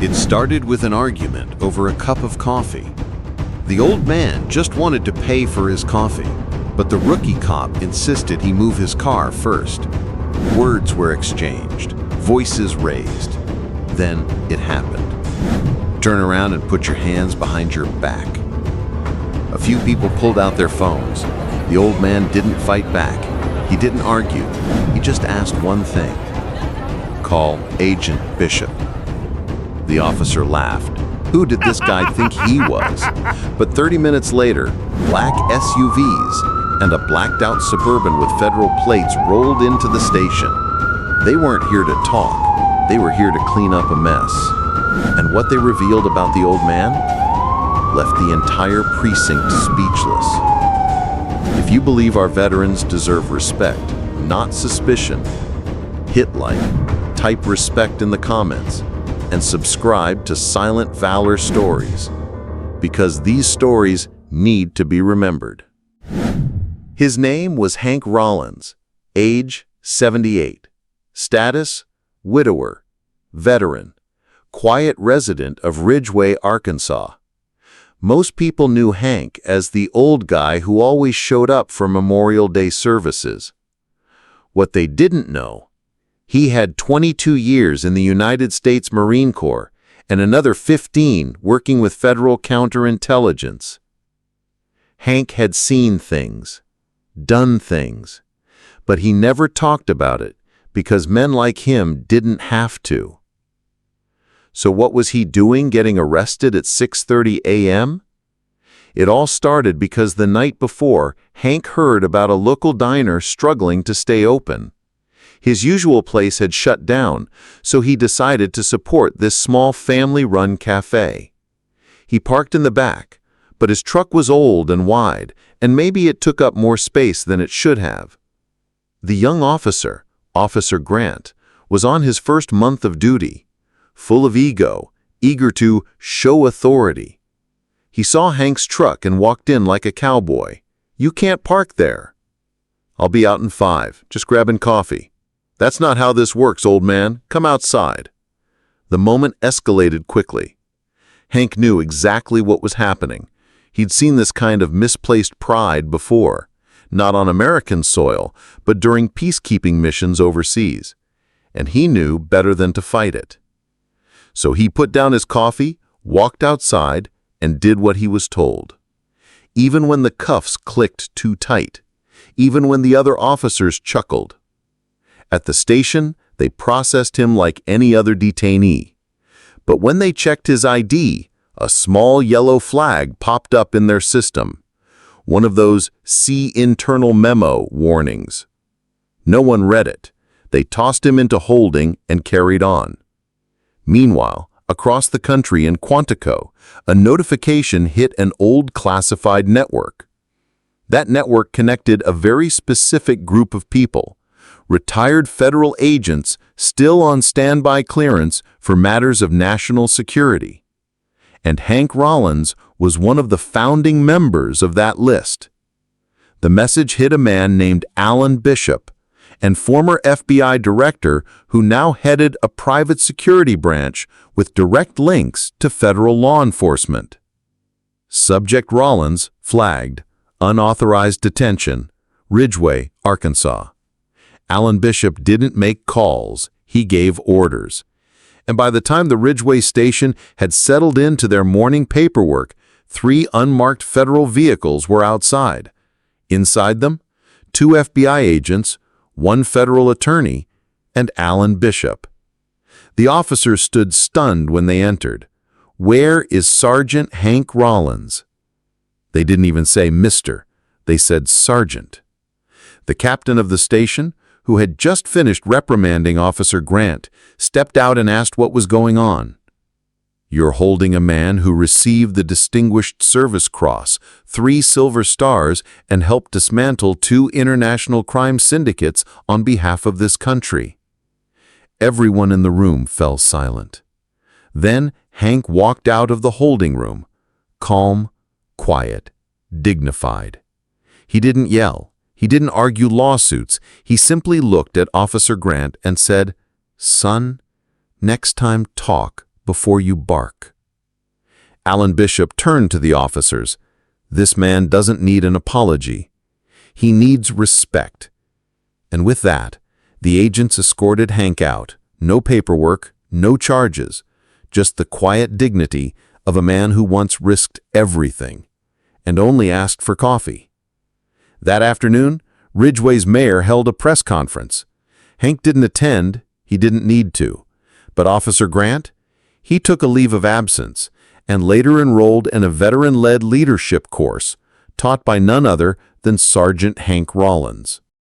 It started with an argument over a cup of coffee. The old man just wanted to pay for his coffee, but the rookie cop insisted he move his car first. Words were exchanged, voices raised. Then it happened. Turn around and put your hands behind your back. A few people pulled out their phones. The old man didn't fight back. He didn't argue. He just asked one thing. Call Agent Bishop. The officer laughed. Who did this guy think he was? But 30 minutes later, black SUVs and a blacked-out Suburban with federal plates rolled into the station. They weren't here to talk. They were here to clean up a mess. And what they revealed about the old man left the entire precinct speechless. If you believe our veterans deserve respect, not suspicion, hit like, type respect in the comments, and subscribe to Silent Valor Stories, because these stories need to be remembered. His name was Hank Rollins, age 78, status widower, veteran, quiet resident of Ridgway, Arkansas. Most people knew Hank as the old guy who always showed up for Memorial Day services. What they didn't know, he had 22 years in the United States Marine Corps and another 15 working with federal counterintelligence. Hank had seen things, done things, but he never talked about it because men like him didn't have to. So what was he doing getting arrested at 6:30 a.m.? It all started because the night before, Hank heard about a local diner struggling to stay open. His usual place had shut down, so he decided to support this small family-run cafe. He parked in the back, but his truck was old and wide, and maybe it took up more space than it should have. The young officer, Officer Grant, was on his first month of duty, full of ego, eager to show authority. He saw Hank's truck and walked in like a cowboy. "You can't park there." "I'll be out in 5, just grabbing coffee." "That's not how this works, old man. Come outside." The moment escalated quickly. Hank knew exactly what was happening. He'd seen this kind of misplaced pride before, not on American soil, but during peacekeeping missions overseas. And he knew better than to fight it. So he put down his coffee, walked outside, and did what he was told. Even when the cuffs clicked too tight, even when the other officers chuckled. At the station, they processed him like any other detainee. But when they checked his ID, a small yellow flag popped up in their system. One of those "See Internal Memo" warnings. No one read it. They tossed him into holding and carried on. Meanwhile, across the country in Quantico, a notification hit an old classified network. That network connected a very specific group of people. Retired federal agents still on standby clearance for matters of national security. And Hank Rollins was one of the founding members of that list. The message hit a man named Alan Bishop, and former FBI director who now headed a private security branch with direct links to federal law enforcement. Subject: Rollins, flagged, unauthorized detention, Ridgway, Arkansas. Alan Bishop didn't make calls, he gave orders. And by the time the Ridgway station had settled into their morning paperwork, 3 unmarked federal vehicles were outside. Inside them, 2 FBI agents, 1 federal attorney, and Alan Bishop. The officers stood stunned when they entered. "Where is Sergeant Hank Rollins?" They didn't even say Mr., they said Sergeant. The captain of the station, who had just finished reprimanding Officer Grant, stepped out and asked what was going on. "You're holding a man who received the Distinguished Service Cross, 3 Silver Stars, and helped dismantle 2 international crime syndicates on behalf of this country." Everyone in the room fell silent. Then Hank walked out of the holding room, calm, quiet, dignified. He didn't yell. He didn't argue lawsuits. He simply looked at Officer Grant and said, "Son, next time talk before you bark." Alan Bishop turned to the officers. "This man doesn't need an apology. He needs respect." And with that, the agents escorted Hank out. No paperwork, no charges, just the quiet dignity of a man who once risked everything and only asked for coffee. That afternoon, Ridgway's mayor held a press conference. Hank didn't attend, he didn't need to. But Officer Grant? He took a leave of absence and later enrolled in a veteran-led leadership course taught by none other than Sergeant Hank Rollins.